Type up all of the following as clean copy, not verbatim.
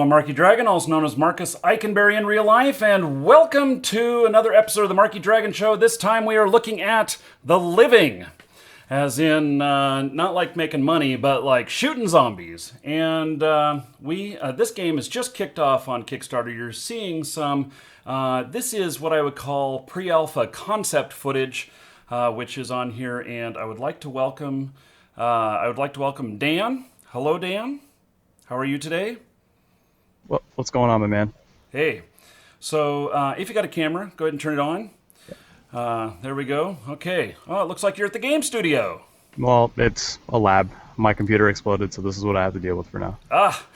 I'm Marky Dragon, also known as Marcus Eikenberry in real life, and welcome to another episode of the Marky Dragon Show. This time we are looking at the living, as in not like making money, but like shooting zombies. And this game has just kicked off on Kickstarter. You're seeing some. This is what I would call pre-alpha concept footage, which is on here, and I would like to welcome. Dan. Hello, Dan. How are you today? What's going on, my man? Hey. So, if you got a camera, go ahead and turn it on. There we go. Okay. Oh, it looks like you're at the game studio. Well, it's a lab. My computer exploded, so this is what I have to deal with for now. Ah.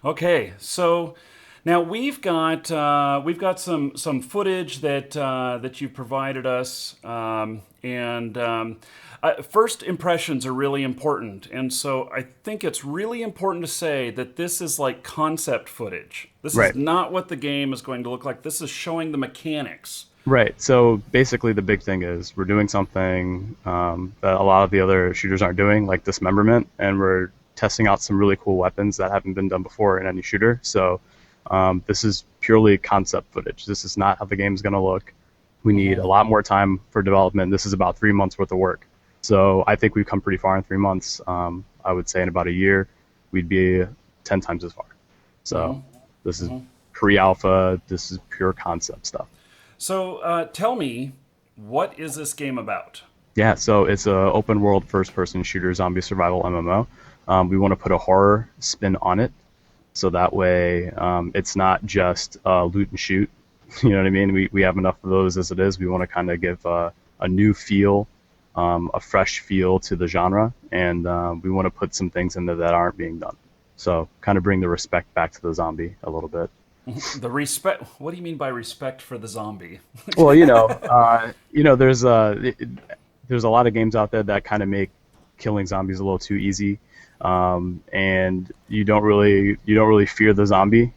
Okay. So now we've got some footage that you've provided us, first impressions are really important, and so I think it's really important to say that this is like concept footage. This Right. is not what the game is going to look like. This is showing the mechanics. Right. So basically, the big thing is we're doing something that a lot of the other shooters aren't doing, like dismemberment, and we're testing out some really cool weapons that haven't been done before in any shooter. So this is purely concept footage. This is not how the game is going to look. We need a lot more time for development. This is about 3 months worth of work. So I think we've come pretty far in 3 months. I would say in about a year, we'd be 10 times as far. So this is pre-alpha. This is pure concept stuff. So tell me, what is this game about? Yeah, so it's a open world first-person shooter zombie survival MMO. We want to put a horror spin on it, so that way it's not just loot and shoot. You know what I mean? We have enough of those as it is. We want to kind of give a new feel, a fresh feel to the genre, and we want to put some things in there that aren't being done. So kind of bring the respect back to the zombie a little bit. The respect. What do you mean by respect for the zombie? Well, there's a lot of games out there that kind of make killing zombies a little too easy, and you don't really fear the zombie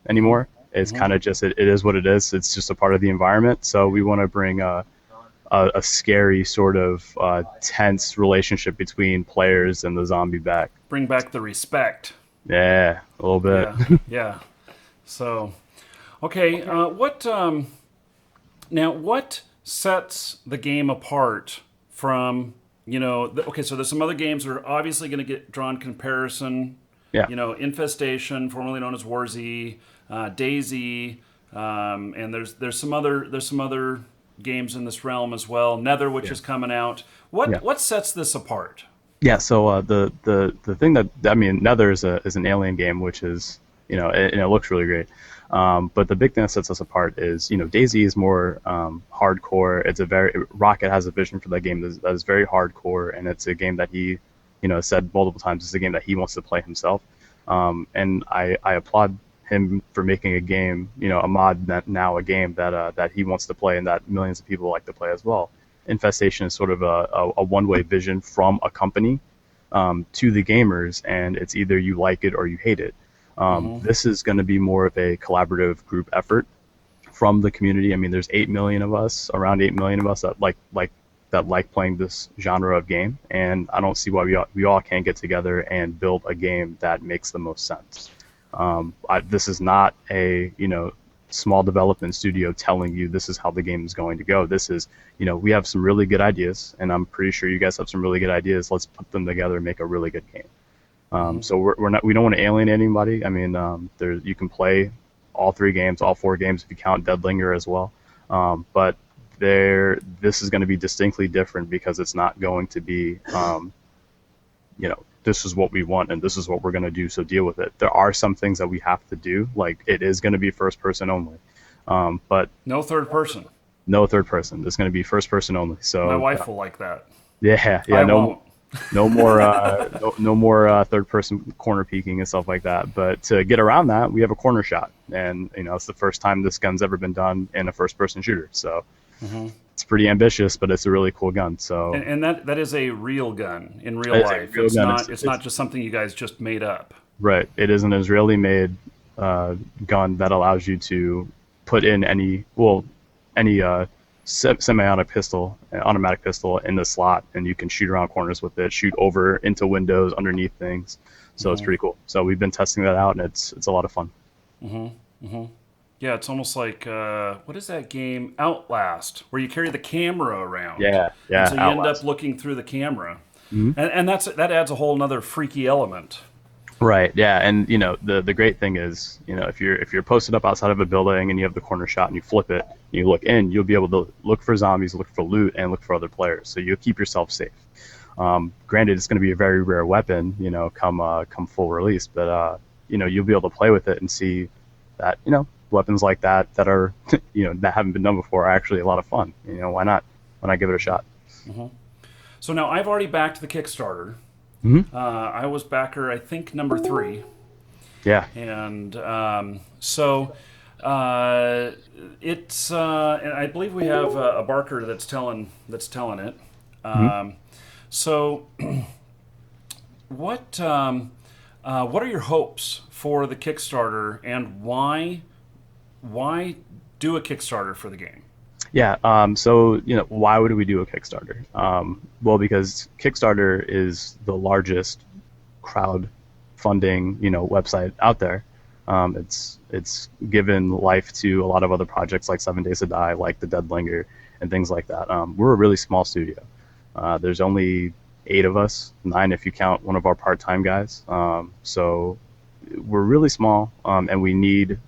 anymore. It's kind of just it is what it is. It's just a part of the environment. So we want to bring a scary sort of tense relationship between players and the zombie back. Bring back the respect. Yeah, a little bit. Yeah. So, okay. What sets the game apart from okay, so there's some other games that are obviously going to get drawn comparison. Yeah. Infestation, formerly known as Warzy, Daisy, and there's some other games in this realm as well. Nether, which is coming out. What sets this apart? Yeah. So the thing Nether is an alien game, which is it looks really great. But the big thing that sets us apart is, Daisy is more hardcore. Rocket has a vision for that game that is very hardcore, and it's a game that he, said multiple times, it's a game that he wants to play himself. And I applaud him for making a game, a mod a game that he wants to play and that millions of people like to play as well. Infestation is sort of a one-way vision from a company to the gamers, and it's either you like it or you hate it. This is going to be more of a collaborative group effort from the community. I mean, there's around 8 million of us that like playing this genre of game, and I don't see why we all can't get together and build a game that makes the most sense. This is not a small development studio telling you this is how the game is going to go. This is we have some really good ideas, and I'm pretty sure you guys have some really good ideas. Let's put them together and make a really good game. So we don't want to alienate anybody. I mean, you can play all 4 games if you count Deadlinger as well. But this is going to be distinctly different because it's not going to be, this is what we want and this is what we're going to do, so deal with it. There are some things that we have to do, like it is going to be first person only. But no third person. No third person. It's going to be first person only. So my wife will like that. Yeah. I won't. No more third person corner peeking and stuff like that. But to get around that, we have a corner shot, and it's the first time this gun's ever been done in a first person shooter. So it's pretty ambitious, but it's a really cool gun. So and that is a real gun in real life. It's not just something you guys just made up. Right. It is an Israeli made gun that allows you to put in any semi-automatic pistol in the slot, and you can shoot around corners with it, shoot over into windows, underneath things. So it's pretty cool. So we've been testing that out, and it's a lot of fun. Yeah, it's almost like what is that game? Outlast, where you carry the camera around, Yeah, and yeah, so you end up Outlast. looking through the camera, and that adds a whole another freaky element. Right. Yeah. And the great thing is, if you're posted up outside of a building and you have the corner shot and you flip it, you look in, you'll be able to look for zombies, look for loot, and look for other players. So you'll keep yourself safe. Granted, it's going to be a very rare weapon, come full release, but you'll be able to play with it and see that weapons like that are that haven't been done before are actually a lot of fun. Why not? Why not give it a shot? So now I've already backed the Kickstarter. I was backer, I think, number 3. Yeah. And it's and I believe we have a Barker that's telling it. So what are your hopes for the Kickstarter, and why do a Kickstarter for the game? Yeah. So why would we do a Kickstarter? Well, because Kickstarter is the largest crowd funding website out there. It's given life to a lot of other projects like 7 Days to Die, like The Deadlinger, and things like that. We're a really small studio. There's only 8 of us, 9 if you count one of our part-time guys. So we're really small, and we need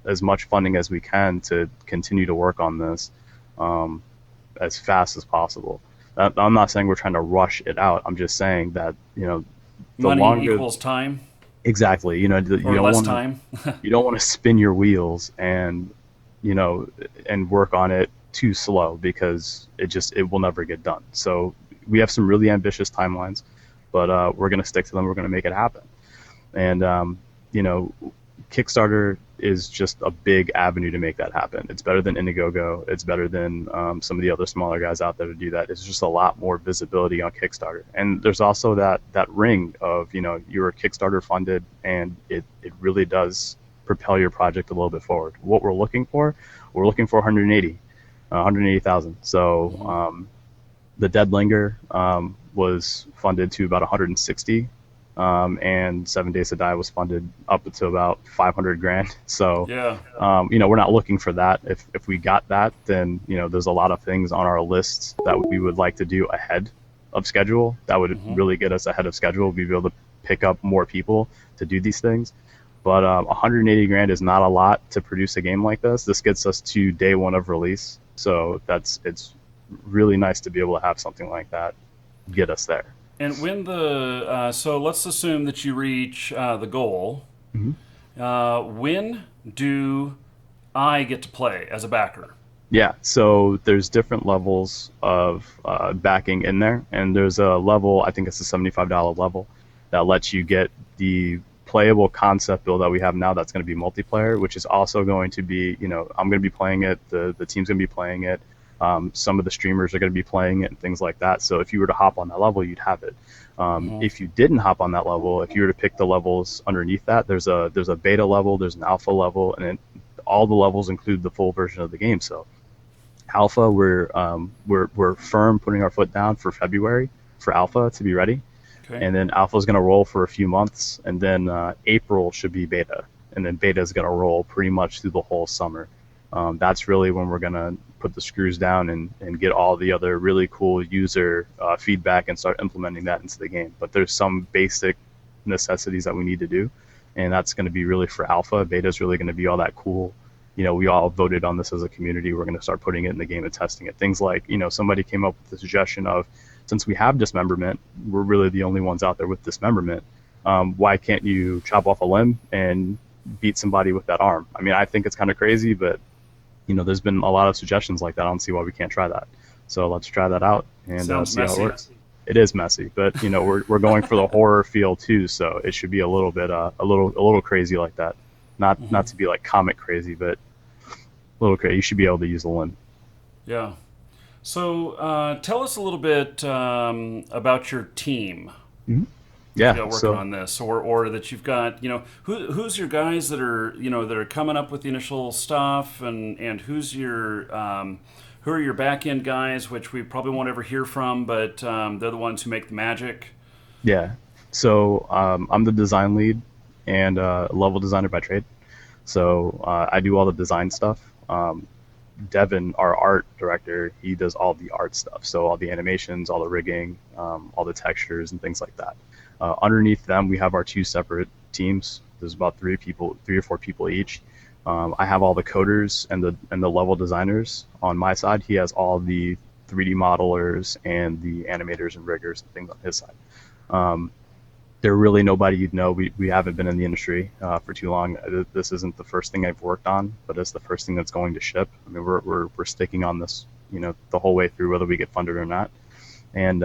as much funding as we can to continue to work on this as fast as possible. I'm not saying we're trying to rush it out. I'm just saying that the Money longer equals time, exactly you or don't less want time. you don't want to spin your wheels and and work on it too slow, because it will never get done. So we have some really ambitious timelines, but we're going to stick to them. We're going to make it happen. And Kickstarter is just a big avenue to make that happen. It's better than Indiegogo. It's better than some of the other smaller guys out there to do that. It's just a lot more visibility on Kickstarter. And there's also that ring of, you're Kickstarter funded, and it really does propel your project a little bit forward. What we're looking for 180,000. So the Deadlinger was funded to about 160. And 7 Days to Die was funded up to about 500 grand. So, Yeah. We're not looking for that. If we got that, then, there's a lot of things on our list that we would like to do ahead of schedule. That would really get us ahead of schedule. We'd be able to pick up more people to do these things. But 180 grand is not a lot to produce a game like this. This gets us to day 1 of release. So it's really nice to be able to have something like that get us there. And when so let's assume that you reach the goal. When do I get to play as a backer? Yeah, so there's different levels of backing in there, and there's a level, I think it's a $75 level, that lets you get the playable concept build that we have now that's going to be multiplayer, which is also going to be, I'm going to be playing it, the team's going to be playing it, some of the streamers are going to be playing it and things like that. So if you were to hop on that level, you'd have it. If you didn't hop on that level, if you were to pick the levels underneath that, there's a beta level, there's an alpha level, and all the levels include the full version of the game. So alpha, we're firm putting our foot down for February for alpha to be ready. Okay. And then alpha is going to roll for a few months, and then April should be beta, and then beta is going to roll pretty much through the whole summer. That's really when we're going to put the screws down and get all the other really cool user feedback and start implementing that into the game. But there's some basic necessities that we need to do, and that's going to be really for alpha. Beta is really going to be all that cool. We all voted on this as a community. We're going to start putting it in the game and testing it. Things like, somebody came up with the suggestion of, since we have dismemberment, we're really the only ones out there with dismemberment. Why can't you chop off a limb and beat somebody with that arm? I mean, I think it's kind of crazy, but there's been a lot of suggestions like that. I don't see why we can't try that. So let's try that out and see Sounds how messy. it works. It is messy, but we're going for the horror feel too, so it should be a little bit a little crazy like that. Not to be like comic crazy, but a little crazy. You should be able to use the limb. Yeah. So tell us a little bit about your team. Yeah, Working on this, or that you've got, who's your guys that are coming up with the initial stuff, and who's your who are your back end guys, which we probably won't ever hear from, but they're the ones who make the magic. Yeah. So I'm the design lead and level designer by trade. So I do all the design stuff. Devin, our art director, he does all the art stuff. So all the animations, all the rigging, all the textures and things like that. Underneath them, we have our two separate teams. There's about three or four people each. I have all the coders and the level designers on my side. He has all the 3D modelers and the animators and riggers and things on his side. Um, they're really nobody you'd know. We haven't been in the industry for too long. This isn't the first thing I've worked on, but it's the first thing that's going to ship. I mean, we're sticking on this, the whole way through, whether we get funded or not. And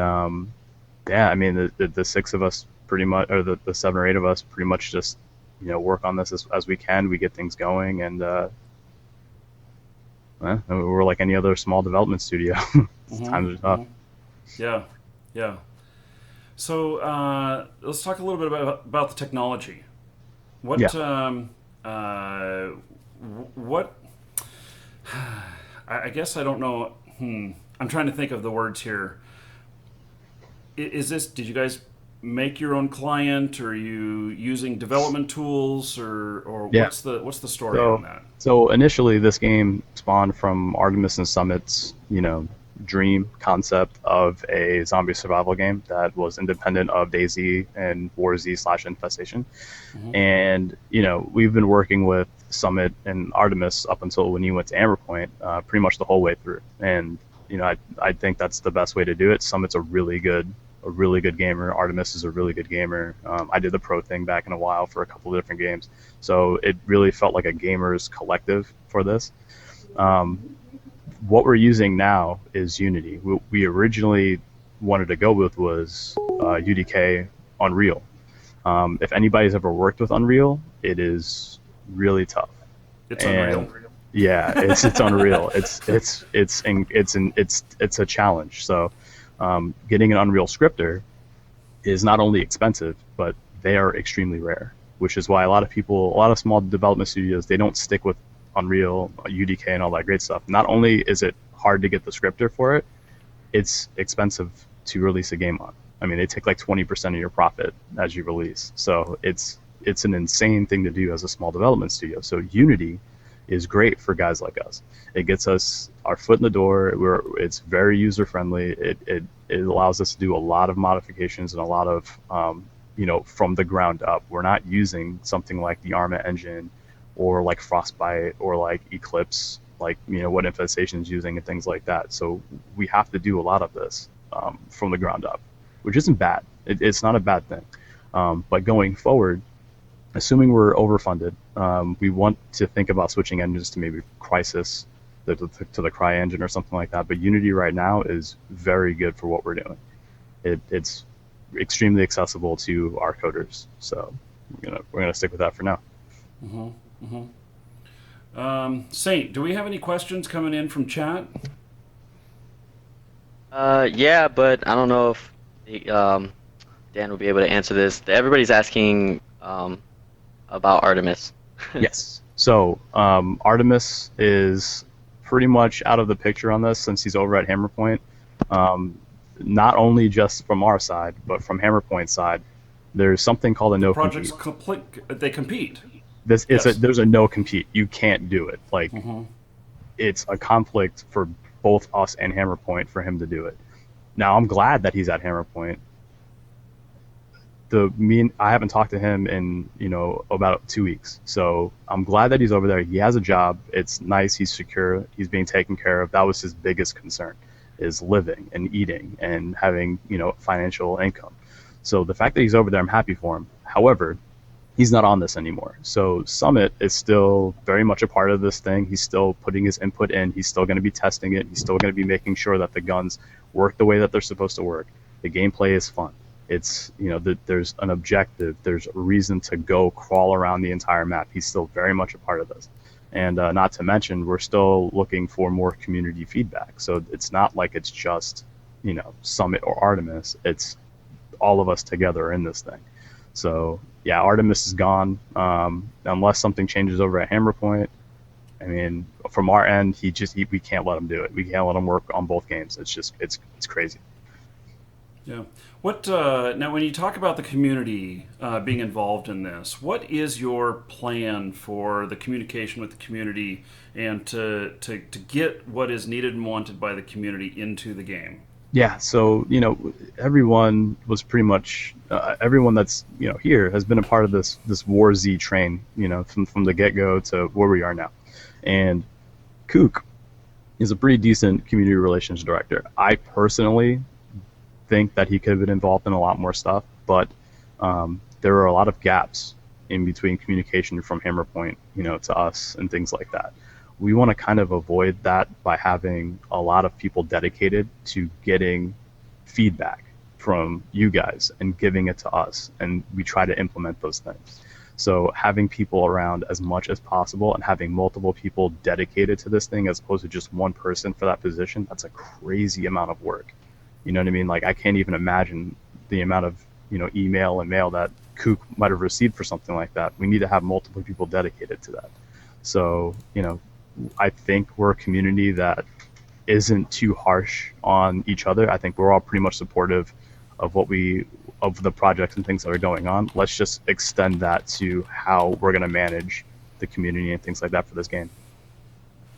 yeah, I mean, the six of us pretty much, or the seven or eight of us pretty much just, work on this as we can. We get things going, and we're like any other small development studio. Times are tough. Yeah, yeah. So let's talk a little bit about the technology. What Yeah. what I guess I don't know. I'm trying to think of the words here. Is this? Did you guys make your own client? Or are you using development tools, or Yeah. what's the story on So, that? so initially, this game spawned from Artemis and Summit's, dream concept of a zombie survival game that was independent of DayZ and War Z/Infestation. Hmm. And we've been working with Summit and Artemis up until when you went to Amberpoint, pretty much the whole way through. And I think that's the best way to do it. Summit's a really good gamer. Artemis is a really good gamer. I did the pro thing back in a while for a couple of different games, so it really felt like a gamers collective for this. Um, what we're using now is Unity. We originally wanted to go with was UDK Unreal. If anybody's ever worked with Unreal, it is really tough. It's And unreal. yeah, it's unreal. It's a challenge. So getting an Unreal scripter is not only expensive, but they are extremely rare. Which is why a lot of small development studios, they don't stick with Unreal, UDK, and all that great stuff. Not only is it hard to get the scripter for it, it's expensive to release a game on. I mean, they take like 20% of your profit as you release. So it's an insane thing to do as a small development studio. So Unity is great for guys like us. It gets us our foot in the door. It's very user friendly. It allows us to do a lot of modifications and a lot of from the ground up. We're not using something like the Arma engine or like Frostbite or like Eclipse, like what Infestation is using and things like that. So we have to do a lot of this from the ground up, which isn't bad. It's not a bad thing. But going forward, assuming we're overfunded, we want to think about switching engines to maybe Crysis, to the Cry engine or something like that. But Unity right now is very good for what we're doing. It's extremely accessible to our coders, so we're gonna stick with that for now. Hmm. Saint, do we have any questions coming in from chat? Yeah, but I don't know if Dan will be able to answer this. Everybody's asking about Artemis. Yes. So Artemis is pretty much out of the picture on this since he's over at Hammerpoint. Not only just from our side, but from Hammerpoint's side, there's something called a no Projects compete. complete. They compete. There's a no compete. You can't do it. Like Hmm. it's a conflict for both us and Hammerpoint for him to do it. Now I'm glad that he's at Hammerpoint. I haven't talked to him in about 2 weeks, so I'm glad that he's over there. He has a job. It's nice. He's secure. He's being taken care of. That was his biggest concern, is living and eating and having financial income. So the fact that he's over there, I'm happy for him. However, he's not on this anymore. So Summit is still very much a part of this thing. He's still putting his input in. He's still going to be testing it. He's still going to be making sure that the guns work the way that they're supposed to work. The gameplay is fun. It's there's an objective. There's a reason to go crawl around the entire map. He's still very much a part of this. And not to mention, we're still looking for more community feedback. So it's not like it's just Summit or Artemis. It's all of us together in this thing. So yeah, Artemis is gone unless something changes over at Hammerpoint. I mean, from our end, we can't let him do it. We can't let him work on both games. It's crazy. Yeah. What now? When you talk about the community being involved in this, what is your plan for the communication with the community and to get what is needed and wanted by the community into the game? Yeah, so everyone was pretty much everyone that's here has been a part of this War Z train, from the get go to where we are now, and Kook is a pretty decent community relations director. I personally think that he could have been involved in a lot more stuff, but there are a lot of gaps in between communication from Hammerpoint, to us and things like that. We want to kind of avoid that by having a lot of people dedicated to getting feedback from you guys and giving it to us, and we try to implement those things. So having people around as much as possible and having multiple people dedicated to this thing as opposed to just one person for that position, that's a crazy amount of work. You know what I mean? Like, I can't even imagine the amount of email and mail that Kook might have received for something like that. We need to have multiple people dedicated to that. So I think we're a community that isn't too harsh on each other. I think we're all pretty much supportive of of the projects and things that are going on. Let's just extend that to how we're going to manage the community and things like that for this game.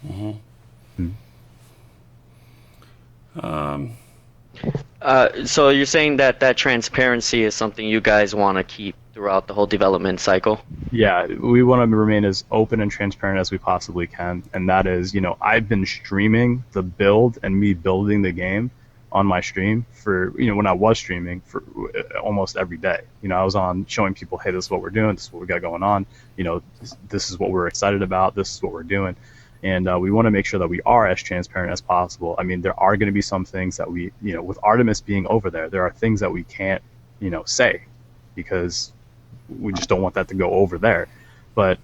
Mm-hmm. So you're saying that transparency is something you guys want to keep throughout the whole development cycle? Yeah, we want to remain as open and transparent as we possibly can. And that is, I've been streaming the build and me building the game on my stream for, when I was streaming for almost every day. I was on showing people, hey, this is what we're doing, this is what we got going on, this is what we're excited about, this is what we're doing. And we want to make sure that we are as transparent as possible. I mean, there are going to be some things that we, with Artemis being over there are things that we can't, say because we just don't want that to go over there. But,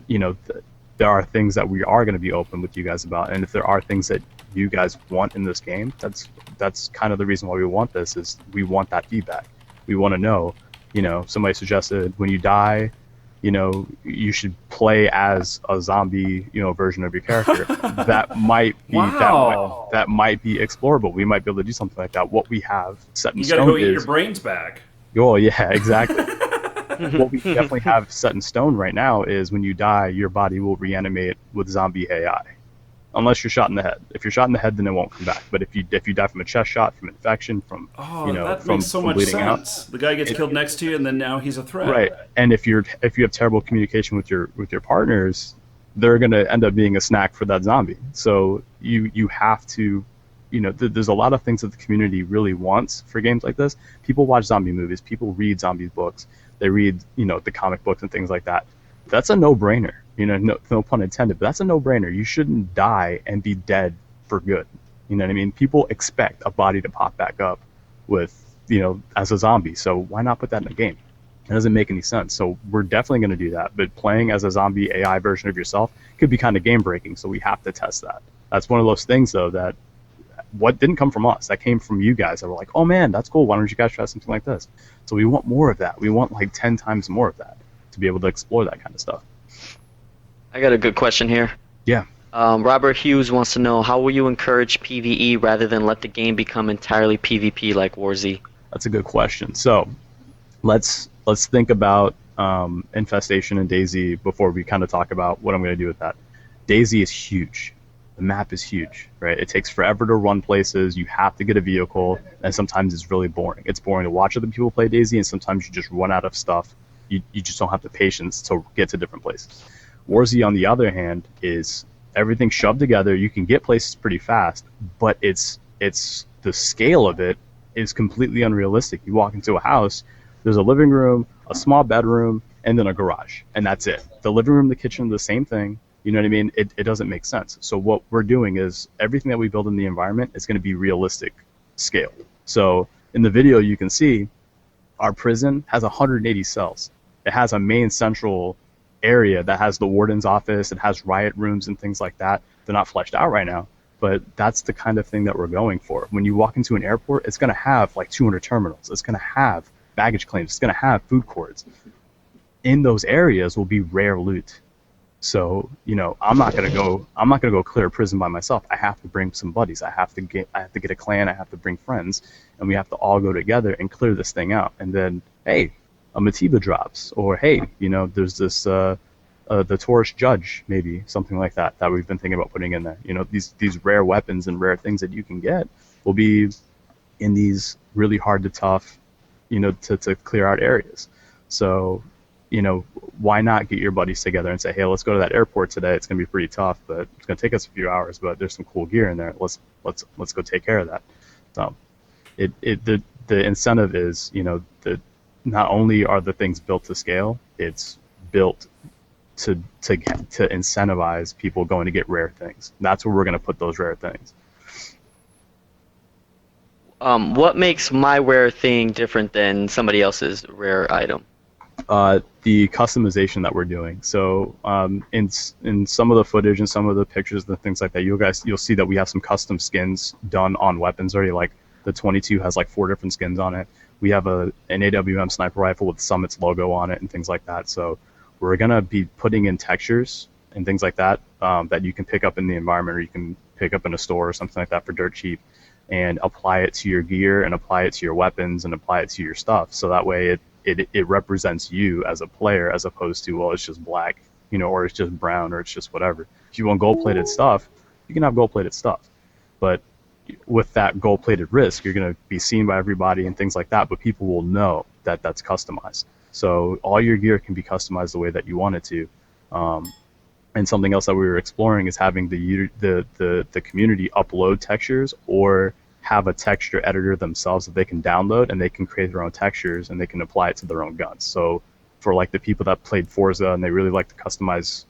there are things that we are going to be open with you guys about. And if there are things that you guys want in this game, that's kind of the reason why we want this, is we want that feedback. We want to know, somebody suggested when you die, you should play as a zombie, version of your character. That might be Wow. that might be explorable. We might be able to do something like that. What we have set in You got to stone go eat is, your brains back. oh yeah, exactly. What we definitely have set in stone right now is when you die, your body will reanimate with zombie AI, unless you're shot in the head. If you're shot in the head, then it won't come back. But if you die from a chest shot, from infection, from That from makes so much bleeding out, sense. The guy gets killed next to you, and then now he's a threat. right. And if you have terrible communication with your partners, they're going to end up being a snack for that zombie. So you have to, there's a lot of things that the community really wants for games like this. People watch zombie movies, people read zombie books, they read the comic books and things like that. That's a no-brainer. No pun intended, but that's a no-brainer. You shouldn't die and be dead for good. You know what I mean? People expect a body to pop back up with, as a zombie. So why not put that in a game? It doesn't make any sense. So we're definitely going to do that. But playing as a zombie AI version of yourself could be kind of game breaking. So we have to test that. That's one of those things, though, that what didn't come from us. That came from you guys that were like, oh man, that's cool. Why don't you guys try something like this? So we want more of that. We want like 10 times more of that to be able to explore that kind of stuff. I got a good question here. Yeah. Robert Hughes wants to know, how will you encourage PvE rather than let the game become entirely PvP like War Z? That's a good question. So let's think about Infestation and DayZ before we kind of talk about what I'm going to do with that. DayZ is huge. The map is huge, right? It takes forever to run places. You have to get a vehicle, and sometimes it's really boring. It's boring to watch other people play DayZ, and sometimes you just run out of stuff. You just don't have the patience to get to different places. War Z, on the other hand, is everything shoved together. You can get places pretty fast, but it's the scale of it is completely unrealistic. You walk into a house, there's a living room, a small bedroom, and then a garage, and that's it. The living room, the kitchen, the same thing. You know what I mean? It doesn't make sense. So what we're doing is everything that we build in the environment is going to be realistic scale. So in the video, you can see our prison has 180 cells. It has a main central area that has the warden's office. It has riot rooms and things like that. They're not fleshed out right now, but that's the kind of thing that we're going for. When you walk into an airport, it's going to have like 200 terminals. It's going to have baggage claims. It's going to have food courts. In those areas will be rare loot. So, I'm not gonna go clear a prison by myself. I have to bring some buddies. I have to get a clan. I have to bring friends, and we have to all go together and clear this thing out. And then, hey, a Matiba drops, or hey, there's this the Taurus Judge, maybe something like that we've been thinking about putting in there. These rare weapons and rare things that you can get will be in these really hard to tough, to clear out areas. So, why not get your buddies together and say, hey, let's go to that airport today. It's gonna be pretty tough, but it's gonna take us a few hours, but there's some cool gear in there. Let's go take care of that. So, the incentive is, that not only are the things built to scale, it's built to incentivize people going to get rare things. That's where we're going to put those rare things. What makes my rare thing different than somebody else's rare item? The customization that we're doing. So in some of the footage and some of the pictures and things like that, you'll see that we have some custom skins done on weapons already. Like the 22 has like 4 different skins on it. We have an AWM sniper rifle with Summit's logo on it and things like that. So we're going to be putting in textures and things like that that you can pick up in the environment, or you can pick up in a store or something like that for dirt cheap, and apply it to your gear and apply it to your weapons and apply it to your stuff. So that way it represents you as a player, as opposed to, well, it's just black, or it's just brown, or it's just whatever. If you want gold-plated stuff, you can have gold-plated stuff. But with that gold-plated risk, you're going to be seen by everybody and things like that, but people will know that that's customized. So all your gear can be customized the way that you want it to. And something else that we were exploring is having the community upload textures, or have a texture editor themselves that they can download, and they can create their own textures and they can apply it to their own guns. So for like the people that played Forza and they really like to customize,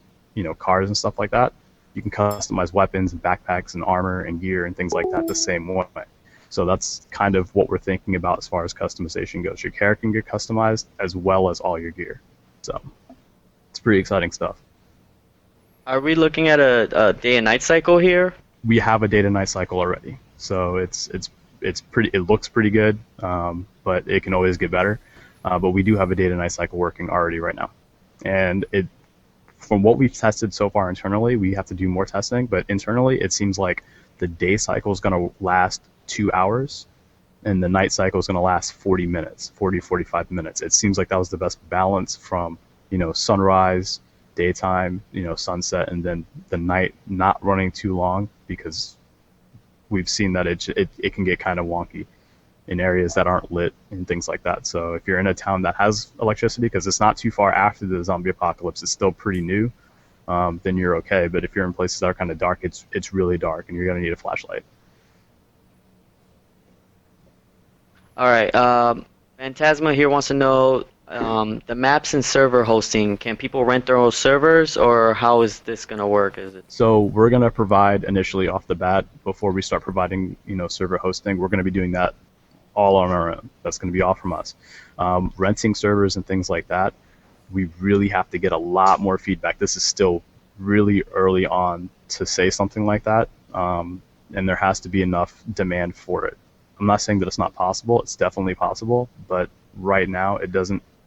cars and stuff like that, you can customize weapons and backpacks and armor and gear and things like that the same way. So that's kind of what we're thinking about as far as customization goes. Your character can get customized as well as all your gear. So it's pretty exciting stuff. Are we looking at a day and night cycle here? We have a day to night cycle already. So it's pretty. It looks pretty good, but it can always get better. But we do have a day to night cycle working already right now, and from what we've tested so far internally, we have to do more testing, but internally it seems like the day cycle is going to last 2 hours and the night cycle is going to last 40 minutes, 45 minutes. It seems like that was the best balance from, sunrise, daytime, sunset, and then the night not running too long, because we've seen that it can get kind of wonky in areas that aren't lit and things like that. So if you're in a town that has electricity, because it's not too far after the zombie apocalypse, it's still pretty new, then you're okay. But if you're in places that are kind of dark, it's really dark, and you're going to need a flashlight. All right. Phantasma here wants to know the maps and server hosting. Can people rent their own servers, or how is this going to work? So we're going to provide initially off the bat, before we start providing server hosting, we're going to be doing that all on our own. That's going to be all from us. Renting servers and things like that, we really have to get a lot more feedback. This is still really early on to say something like that, and there has to be enough demand for it. I'm not saying that it's not possible. It's definitely possible, but right now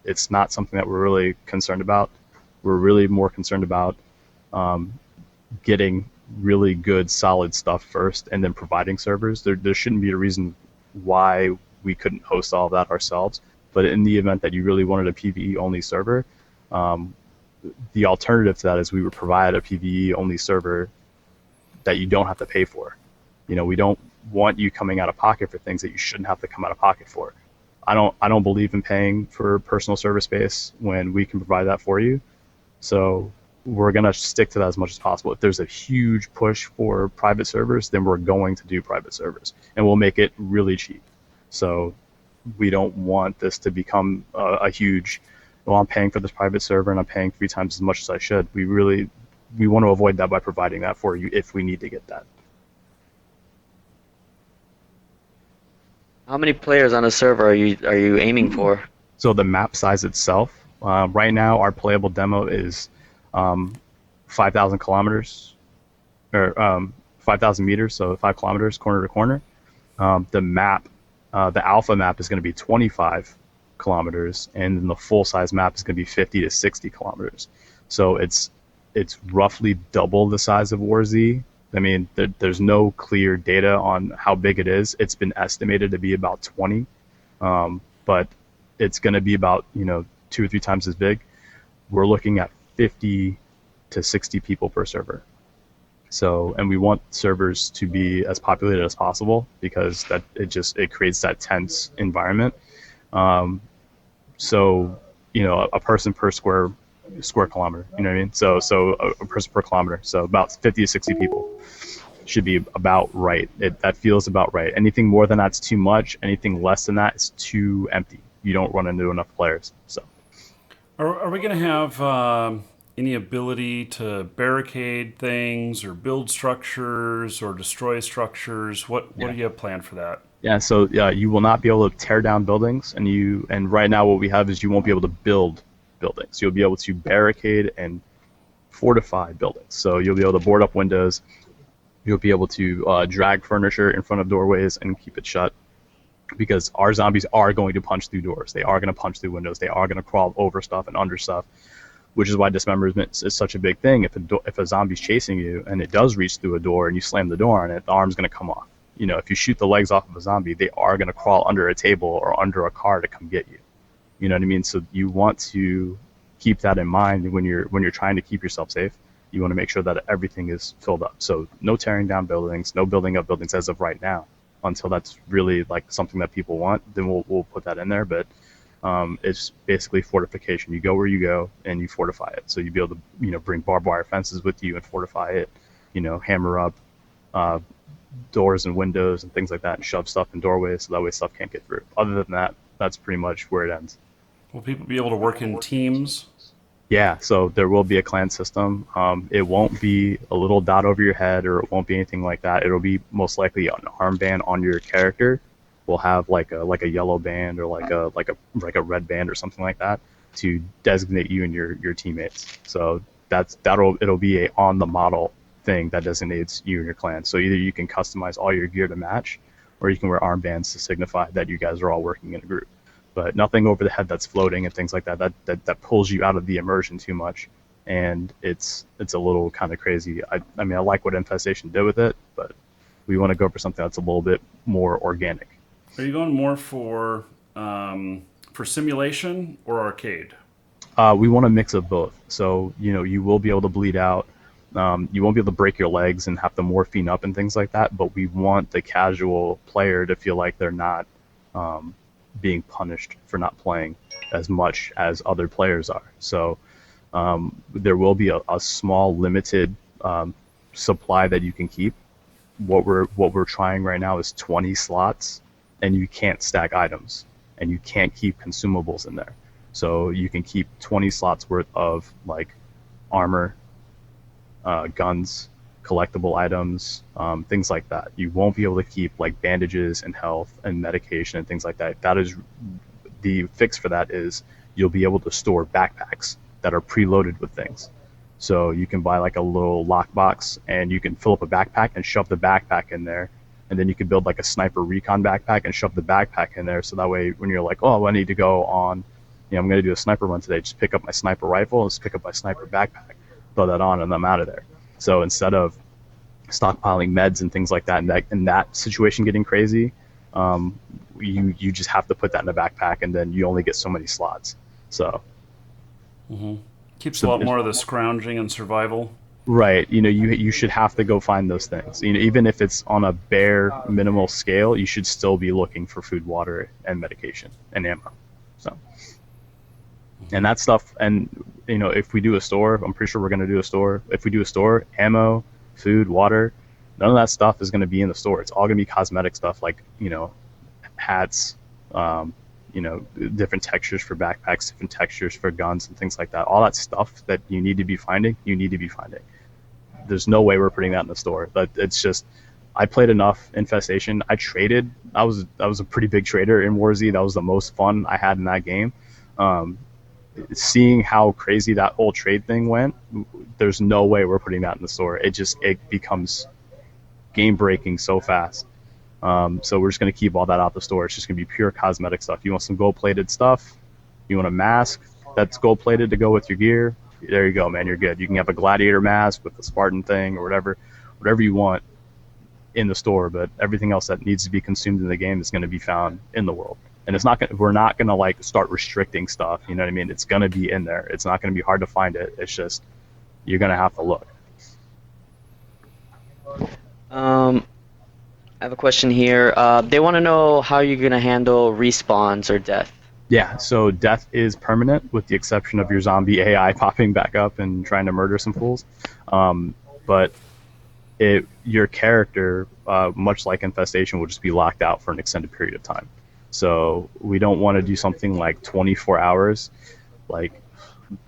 it's not something that we're really concerned about. We're really more concerned about getting really good, solid stuff first, and then providing servers. There shouldn't be a reason why we couldn't host all of that ourselves. But in the event that you really wanted a PvE only server, the alternative to that is we would provide a PvE only server that you don't have to pay for. We don't want you coming out of pocket for things that you shouldn't have to come out of pocket for. I don't believe in paying for personal server space when we can provide that for you. So we're going to stick to that as much as possible. If there's a huge push for private servers, then we're going to do private servers, and we'll make it really cheap. So we don't want this to become a huge, well, I'm paying for this private server and I'm paying 3 times as much as I should. We want to avoid that by providing that for you if we need to get that. How many players on a server are you aiming for? So the map size itself, right now our playable demo is 5,000 kilometers, or 5,000 meters, so 5 kilometers corner to corner. The map, the alpha map is going to be 25 kilometers, and then the full size map is going to be 50 to 60 kilometers. So it's roughly double the size of War Z, I mean, there's no clear data on how big it is. It's been estimated to be about 20, but it's going to be about 2 or 3 times as big. We're looking at 50 to 60 people per server. So, and we want servers to be as populated as possible because that it creates that tense environment. So, a person per square kilometer, you know what I mean? So a person per kilometer. So about 50 to 60 people should be about right. That feels about right. Anything more than that's too much. Anything less than that is too empty. You don't run into enough players. So, are we going to have any ability to barricade things or build structures or destroy structures? What do you have planned for that? Yeah, so you will not be able to tear down buildings, and right now what we have is you won't be able to build buildings. You'll be able to barricade and fortify buildings. So you'll be able to board up windows. You'll be able to drag furniture in front of doorways and keep it shut, because our zombies are going to punch through doors. They are going to punch through windows. They are going to crawl over stuff and under stuff, which is why dismemberment is such a big thing. If a zombie's chasing you and it does reach through a door and you slam the door on it, the arm's going to come off. If you shoot the legs off of a zombie, they are going to crawl under a table or under a car to come get you. You know what I mean? So you want to keep that in mind when you're trying to keep yourself safe. You want to make sure that everything is filled up. So no tearing down buildings, no building up buildings as of right now, until that's really like something that people want. Then we'll put that in there. But it's basically fortification. You go where you go and you fortify it. So you'll be able to bring barbed wire fences with you and fortify it. Hammer up doors and windows and things like that, and shove stuff in doorways so that way stuff can't get through. Other than that, that's pretty much where it ends. Will people be able to work in teams? Yeah, so there will be a clan system. It won't be a little dot over your head, or it won't be anything like that. It'll be most likely an armband on your character. We'll have like a yellow band or like a red band or something like that to designate you and your teammates. So it'll be a on the model thing that designates you and your clan. So either you can customize all your gear to match, or you can wear armbands to signify that you guys are all working in a group. But nothing over the head that's floating and things like that pulls you out of the immersion too much, and it's a little kind of crazy. I mean, I like what Infestation did with it, but we want to go for something that's a little bit more organic. Are you going more for simulation or arcade? We want a mix of both. So you will be able to bleed out. You won't be able to break your legs and have to morphine up and things like that, but we want the casual player to feel like they're not being punished for not playing as much as other players are. So there will be a small limited supply that you can keep. What we're trying right now is 20 slots, and you can't stack items, and you can't keep consumables in there. So you can keep 20 slots worth of like armor, guns, collectible items, things like that. You won't be able to keep like bandages and health and medication and things like that. That is the fix for that is you'll be able to store backpacks that are preloaded with things. So you can buy like a little lockbox and you can fill up a backpack and shove the backpack in there. And then you can build like a sniper recon backpack and shove the backpack in there. So that way when you're like, oh, I need to go on, I'm going to do a sniper run today, just pick up my sniper rifle and just pick up my sniper backpack, throw that on, and I'm out of there. So instead of stockpiling meds and things like that, and that situation getting crazy, you just have to put that in a backpack, and then you only get so many slots. So keeps a lot more of the scrounging and survival. Right. You should have to go find those things. Even if it's on a bare minimal scale, you should still be looking for food, water, and medication and ammo. So. And that stuff, and if we do a store, I'm pretty sure we're going to do a store. If we do a store, ammo, food, water, none of that stuff is going to be in the store. It's all going to be cosmetic stuff like, hats, different textures for backpacks, different textures for guns and things like that. All that stuff that you need to be finding. There's no way we're putting that in the store. But it's just, I played enough Infestation. I traded. I was a pretty big trader in War Z. That was the most fun I had in that game. Seeing how crazy that whole trade thing went, there's no way we're putting that in the store. It becomes game breaking so fast. So we're just going to keep all that out the store. It's just going to be pure cosmetic stuff. You want some gold plated stuff, you want a mask that's gold plated to go with your gear, there you go, man, you're good. You can have a gladiator mask with the Spartan thing or whatever. whatever you want in the store, but everything else that needs to be consumed in the game is going to be found in the world. And we're not going to like start restricting stuff. You know what I mean? It's going to be in there. It's not going to be hard to find it. It's just, you're going to have to look. I have a question here. They want to know how you're going to handle respawns or death. Yeah, so death is permanent with the exception of your zombie AI popping back up and trying to murder some fools. But your character, much like Infestation, will just be locked out for an extended period of time. So we don't want to do something like 24 hours. Like,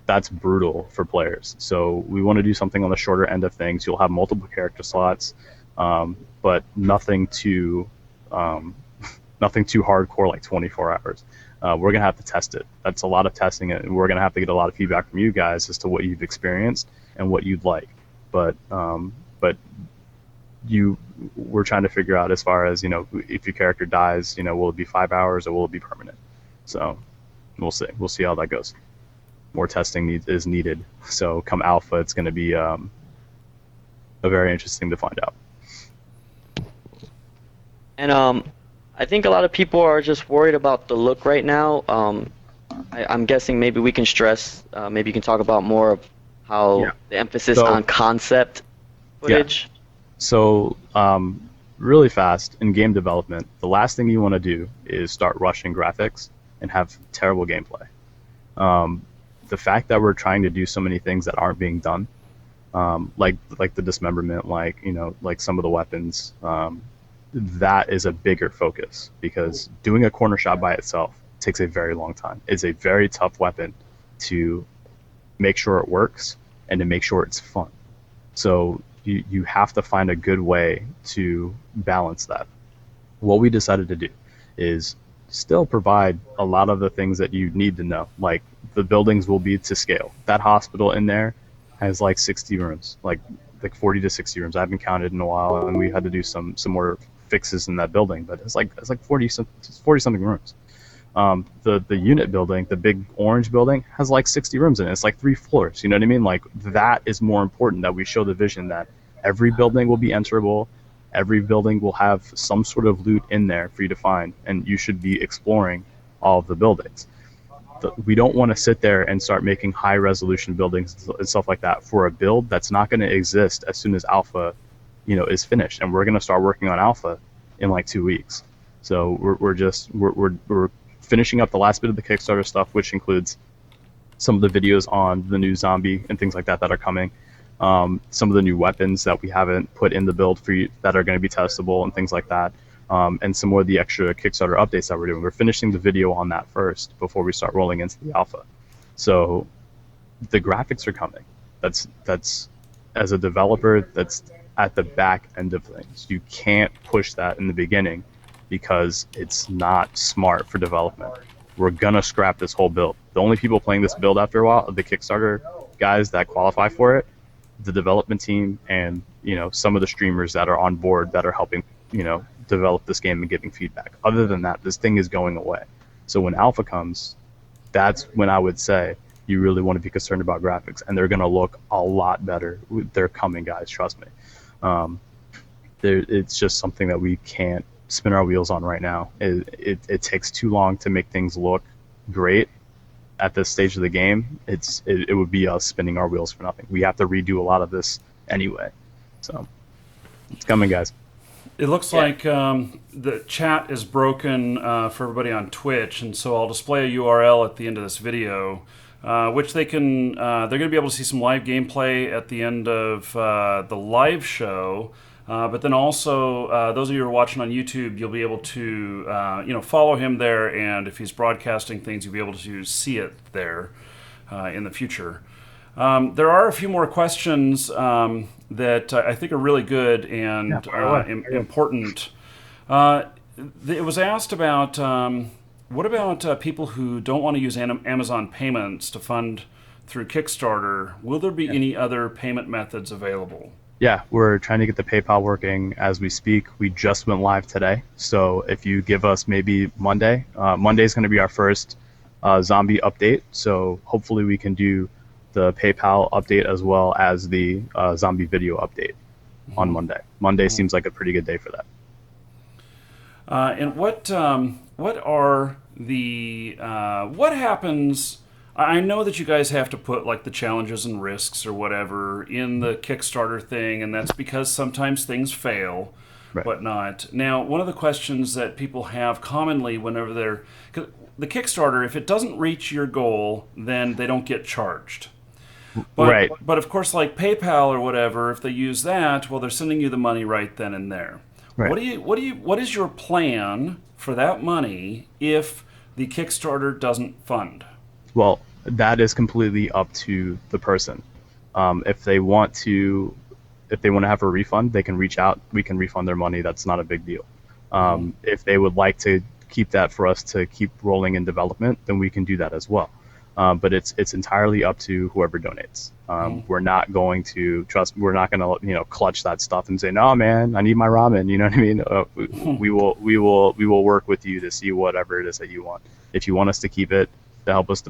that's brutal for players. So we want to do something on the shorter end of things. You'll have multiple character slots, but nothing too hardcore like 24 hours. We're going to have to test it. That's a lot of testing, and we're going to have to get a lot of feedback from you guys as to what you've experienced and what you'd like. But we're trying to figure out as far as, if your character dies, will it be 5 hours or will it be permanent? So we'll see. We'll see how that goes. More testing is needed. So come alpha, it's going to be very interesting to find out. And I think a lot of people are just worried about the look right now. I'm guessing maybe we can stress, maybe you can talk about more of how the emphasis on concept footage. Yeah. So really fast in game development, the last thing you want to do is start rushing graphics and have terrible gameplay. The fact that we're trying to do so many things that aren't being done, like the dismemberment, like some of the weapons, that is a bigger focus, because doing a corner shot by itself takes a very long time. It's a very tough weapon to make sure it works and to make sure it's fun. So you have to find a good way to balance that. What we decided to do is still provide a lot of the things that you need to know. Like, the buildings will be to scale. That hospital in there has like 60 rooms, like 40 to 60 rooms. I haven't counted in a while, and we had to do some more fixes in that building, but it's like 40 something rooms. The unit building, the big orange building, has like 60 rooms in it. It's like 3 floors. You know what I mean? Like, that is more important, that we show the vision that every building will be enterable. Every building will have some sort of loot in there for you to find, and you should be exploring all of the buildings. We don't want to sit there and start making high resolution buildings and stuff like that for a build that's not going to exist as soon as alpha, is finished. And we're going to start working on alpha in like 2 weeks. So we're finishing up the last bit of the Kickstarter stuff, which includes some of the videos on the new zombie and things like that are coming. Some of the new weapons that we haven't put in the build for you that are going to be testable and things like that. And some more of the extra Kickstarter updates that we're doing. We're finishing the video on that first before we start rolling into the alpha. So the graphics are coming. That's as a developer, that's at the back end of things. You can't push that in the beginning because it's not smart for development. We're gonna scrap this whole build. The only people playing this build after a while are the Kickstarter guys that qualify for it, the development team, and some of the streamers that are on board that are helping develop this game and giving feedback. Other than that, this thing is going away. So when alpha comes, that's when I would say you really want to be concerned about graphics, and they're going to look a lot better. They're coming, guys, trust me. It's just something that we can't spin our wheels on right now. It takes too long to make things look great at this stage of the game. It would be us spinning our wheels for nothing. We have to redo a lot of this anyway. So it's coming, guys. It looks like the chat is broken for everybody on Twitch, and so I'll display a URL at the end of this video, which they're going to be able to see some live gameplay at the end of the live show. But then also, those of you who are watching on YouTube, you'll be able to follow him there, and if he's broadcasting things, you'll be able to see it there in the future. There are a few more questions that I think are really good and important. It was asked about what about people who don't want to use Amazon payments to fund through Kickstarter? Will there be any other payment methods available? Yeah, we're trying to get the PayPal working as we speak. We just went live today. So if you give us maybe Monday, Monday's going to be our first zombie update. So hopefully we can do the PayPal update as well as the zombie video update. on Monday. Monday seems like a pretty good day for that. And what are the what happens? I know that you guys have to put like the challenges and risks or whatever in the Kickstarter thing, and that's because sometimes things fail, Right. whatnot. Now, one of the questions that people have commonly whenever they're 'cause the Kickstarter, if it doesn't reach your goal, then they don't get charged. But, Right. but of course, like PayPal or whatever, if they use that, well, they're sending you the money right then and there. Right. What is your plan for that money if the Kickstarter doesn't fund? Well, that is completely up to the person. If they want to, have a refund, they can reach out. We can refund their money. That's not a big deal. If they would like to keep that for us to keep rolling in development, then we can do that as well. But it's entirely up to whoever donates. We're not going to we're not going to clutch that stuff and say, no, man, I need my ramen. You know what I mean? We will work with you to see whatever it is that you want. If you want us to keep it to help us for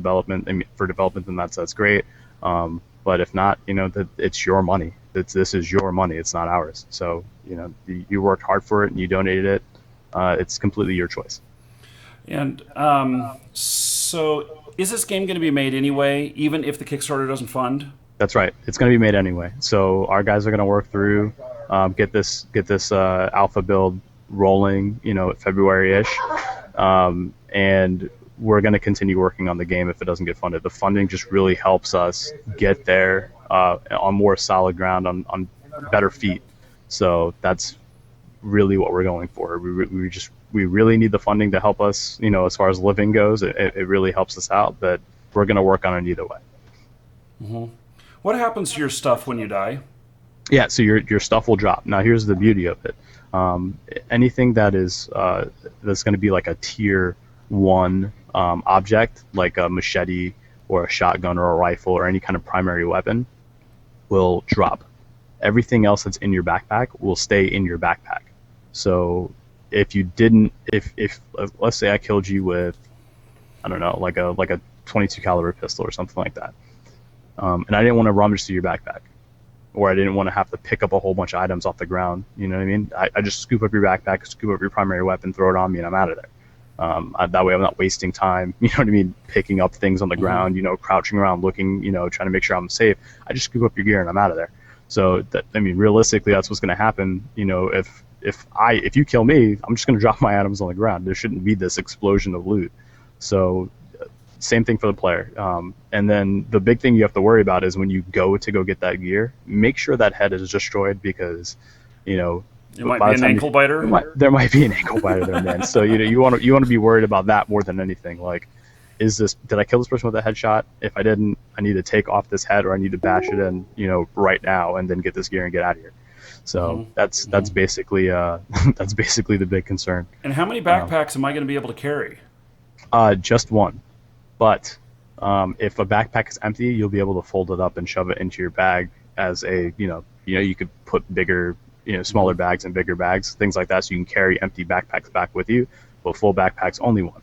development, then that's great. But if not, it's your money. This is your money. It's not ours. So you worked hard for it and you donated it. It's completely your choice. And so, is this game going to be made anyway, even if the Kickstarter doesn't fund? That's right. It's going to be made anyway. So our guys are going to work through, get this alpha build rolling, February-ish, and we're going to continue working on the game if it doesn't get funded. The funding just really helps us get there on more solid ground, on better feet. So that's really what we're going for. We really need the funding to help us, as far as living goes. It really helps us out, but we're going to work on it either way. Mm-hmm. What happens to your stuff when you die? Yeah, so your stuff will drop. Now, here's the beauty of it. Anything that is that's going to be like a tier 1 object, like a machete or a shotgun or a rifle or any kind of primary weapon, will drop. Everything else that's in your backpack will stay in your backpack. So if you didn't, if let's say I killed you with, I don't know, like a 22 caliber pistol or something like that, and I didn't want to rummage through your backpack, or I didn't want to have to pick up a whole bunch of items off the ground, you know what I mean? I just scoop up your backpack, scoop up your primary weapon, throw it on me, and I'm out of there. That way I'm not wasting time, you know what I mean, picking up things on the ground, crouching around looking, trying to make sure I'm safe. I just scoop up your gear and I'm out of there. So realistically, that's what's going to happen. If you kill me, I'm just going to drop my items on the ground. There shouldn't be this explosion of loot. So same thing for the player. And then the big thing you have to worry about is when you go get that gear, make sure that head is destroyed, because it might be an ankle biter. There might be an ankle biter there, man. So you want to be worried about that more than anything. Like, did I kill this person with a headshot? If I didn't, I need to take off this head, or I need to bash it in, right now, and then get this gear and get out of here. So that's basically the big concern. And how many backpacks am I going to be able to carry? Just one. But if a backpack is empty, you'll be able to fold it up and shove it into your bag as a, you could put bigger, smaller bags in bigger bags, things like that, so you can carry empty backpacks back with you, but full backpacks, only one.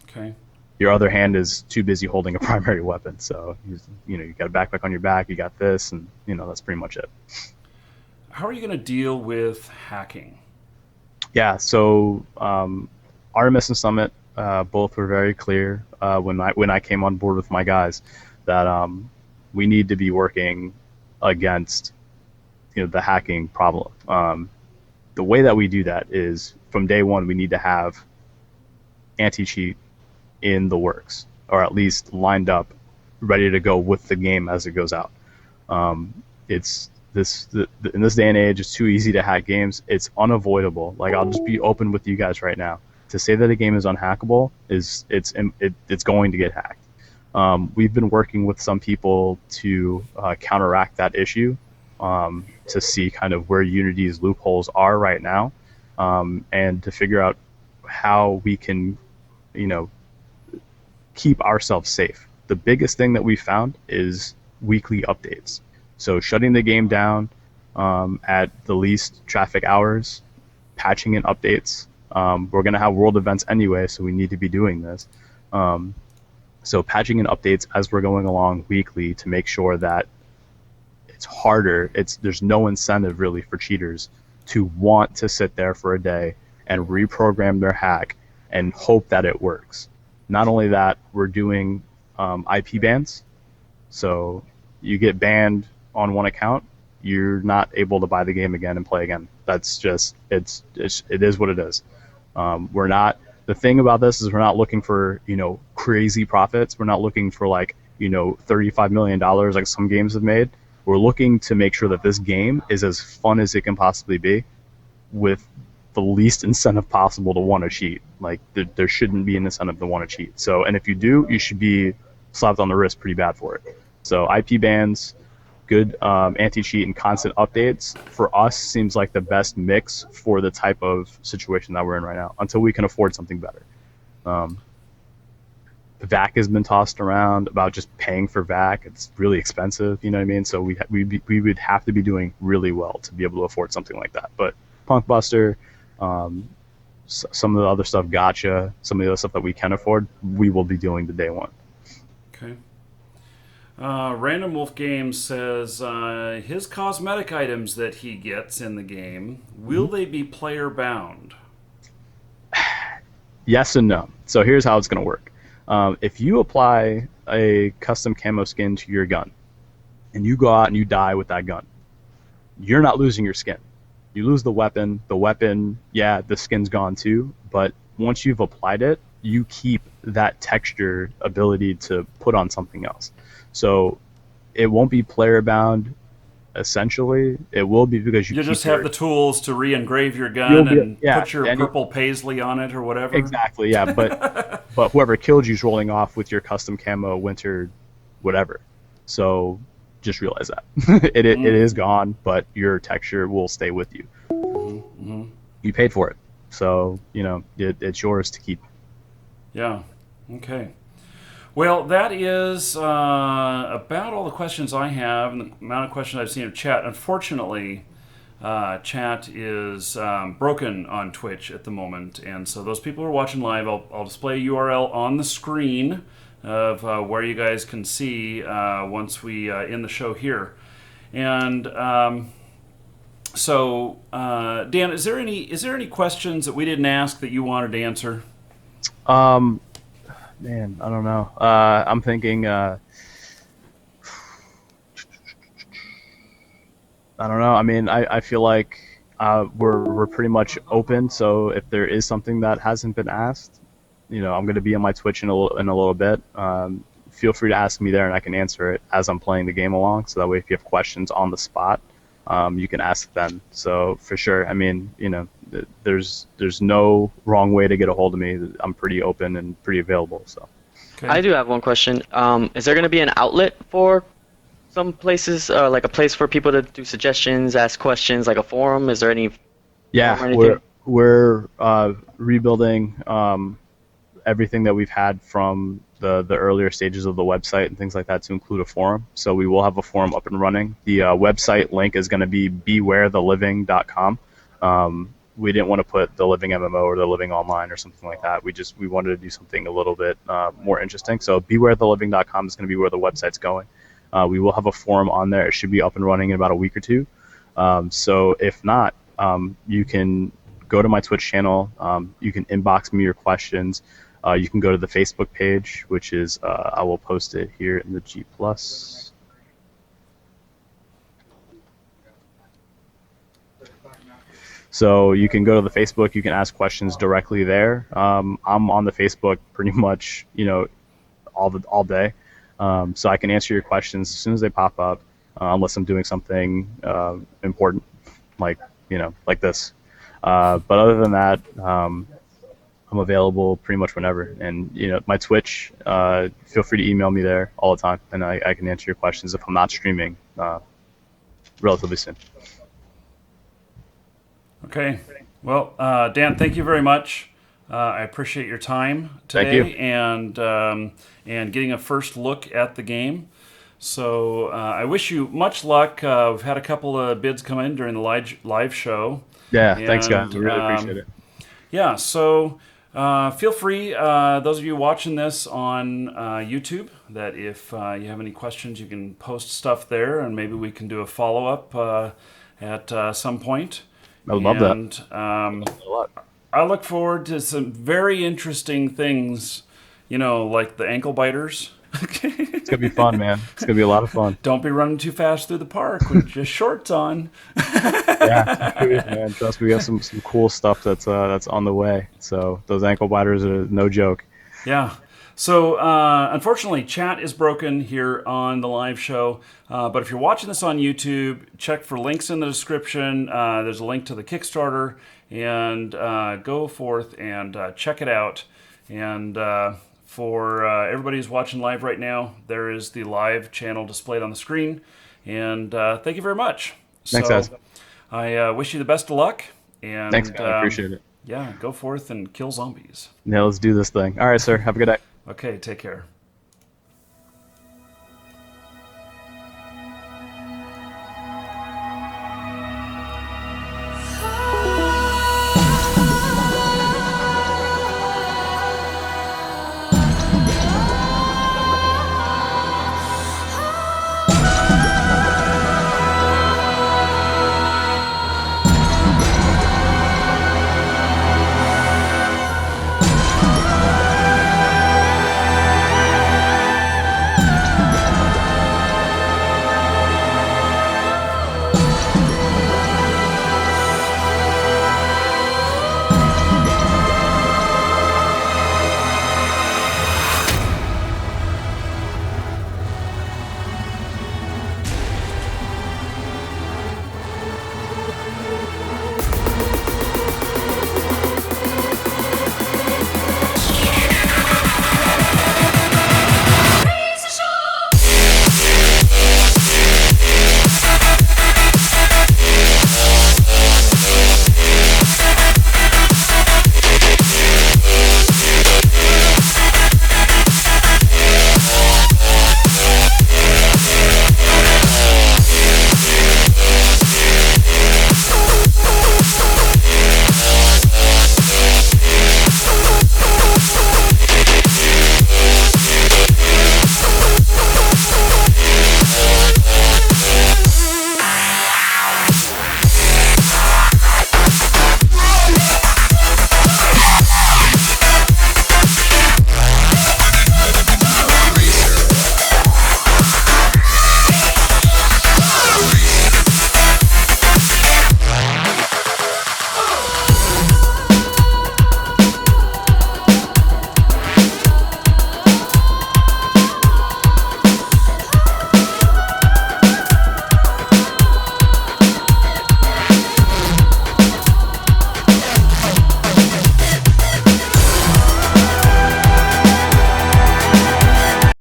Okay. Your other hand is too busy holding a primary weapon, so you got a backpack on your back, you got this, and that's pretty much it. How are you going to deal with hacking? Yeah, so Artemis and Summit both were very clear when I came on board with my guys that we need to be working against the hacking problem. The way that we do that is from day one we need to have anti-cheat in the works, or at least lined up, ready to go with the game as it goes out. It's in this day and age, it's too easy to hack games. It's unavoidable. Like, I'll just be open with you guys right now. To say that a game is unhackable it's going to get hacked. We've been working with some people to counteract that issue, to see kind of where Unity's loopholes are right now, and to figure out how we can, keep ourselves safe. The biggest thing that we found is weekly updates. So shutting the game down at the least traffic hours, patching in updates. We're going to have world events anyway, so we need to be doing this. So patching in updates as we're going along weekly to make sure that it's harder. There's no incentive really for cheaters to want to sit there for a day and reprogram their hack and hope that it works. Not only that, we're doing IP bans. So you get banned on one account, you're not able to buy the game again and play again. That's just it is what it is. We're not. The thing about this is we're not looking for crazy profits. We're not looking for like $35 million like some games have made. We're looking to make sure that this game is as fun as it can possibly be, with the least incentive possible to want to cheat. Like there shouldn't be an incentive to want to cheat. So, and if you do, you should be slapped on the wrist pretty bad for it. So IP bans, good anti-cheat, and constant updates for us seems like the best mix for the type of situation that we're in right now, until we can afford something better. VAC has been tossed around about just paying for VAC. It's really expensive, you know what I mean? So we would have to be doing really well to be able to afford something like that. But Punkbuster, some of the other stuff, Gotcha, some of the other stuff that we can afford, we will be doing the day one. Okay. Random Wolf Games says his cosmetic items that he gets in the game, will they be player bound? Yes and no. So here's how it's going to work. If you apply a custom camo skin to your gun and you go out and you die with that gun, you're not losing your skin. You lose the weapon. The weapon, yeah, the skin's gone too, but once you've applied it, you keep that texture ability to put on something else. So it won't be player bound. Essentially, it will be because you just have the tools to re-engrave your gun and put your and purple paisley on it or whatever. Exactly, yeah. But but whoever killed you is rolling off with your custom camo winter whatever. So just realize that it is gone, but your texture will stay with you. Mm-hmm. You paid for it, so it's yours to keep. Yeah. Okay. Well, that is about all the questions I have and the amount of questions I've seen in chat. Unfortunately, chat is broken on Twitch at the moment, and so those people who are watching live, I'll display a URL on the screen of where you guys can see once we end the show here. And so, Dan, is there any questions that we didn't ask that you wanted to answer? Man, I don't know. I'm thinking. I don't know. I mean, I feel like we're pretty much open. So if there is something that hasn't been asked, I'm going to be on my Twitch in a little bit. Feel free to ask me there, and I can answer it as I'm playing the game along. So that way, if you have questions on the spot, you can ask them. So for sure, I mean, there's no wrong way to get a hold of me. I'm pretty open and pretty available. So okay. I do have one question. Is there going to be an outlet for some places, like a place for people to do suggestions, ask questions, like a forum? Is there any? Yeah, we're rebuilding everything that we've had from the earlier stages of the website and things like that to include a forum. So we will have a forum up and running. The website link is going to be bewaretheliving.com. We didn't want to put the Living MMO or the Living Online or something like that. We wanted to do something a little bit more interesting. So bewaretheliving.com is going to be where the website's going. We will have a forum on there. It should be up and running in about a week or two. So if not, you can go to my Twitch channel. You can inbox me your questions. You can go to the Facebook page, which is I will post it here in the G+. So you can go to the Facebook. You can ask questions directly there. I'm on the Facebook pretty much, all day. So I can answer your questions as soon as they pop up, unless I'm doing something important, like this. But other than that, I'm available pretty much whenever. And my Twitch, feel free to email me there all the time, and I can answer your questions if I'm not streaming relatively soon. Okay. Well, Dan, thank you very much. I appreciate your time today and getting a first look at the game. So I wish you much luck. We've had a couple of bids come in during the live show. Yeah, thanks, guys. I really appreciate it. Yeah, so Feel free, those of you watching this on YouTube, that if you have any questions, you can post stuff there, and maybe we can do a follow-up at some point. I would love that. And I look forward to some very interesting things, like the ankle biters. It's gonna be fun, man. It's gonna be a lot of fun. Don't be running too fast through the park with just shorts on. Yeah, man. Trust me, we have some cool stuff that's on the way. So those ankle biters are no joke. Yeah. So unfortunately, chat is broken here on the live show. But if you're watching this on YouTube, check for links in the description. There's a link to the Kickstarter, and go forth and check it out. And for everybody who's watching live right now, there is the live channel displayed on the screen. And thank you very much. Thanks, guys. I wish you the best of luck. And thanks, man. I appreciate it. Yeah, go forth and kill zombies. Yeah, let's do this thing. All right, sir. Have a good day. Okay, take care.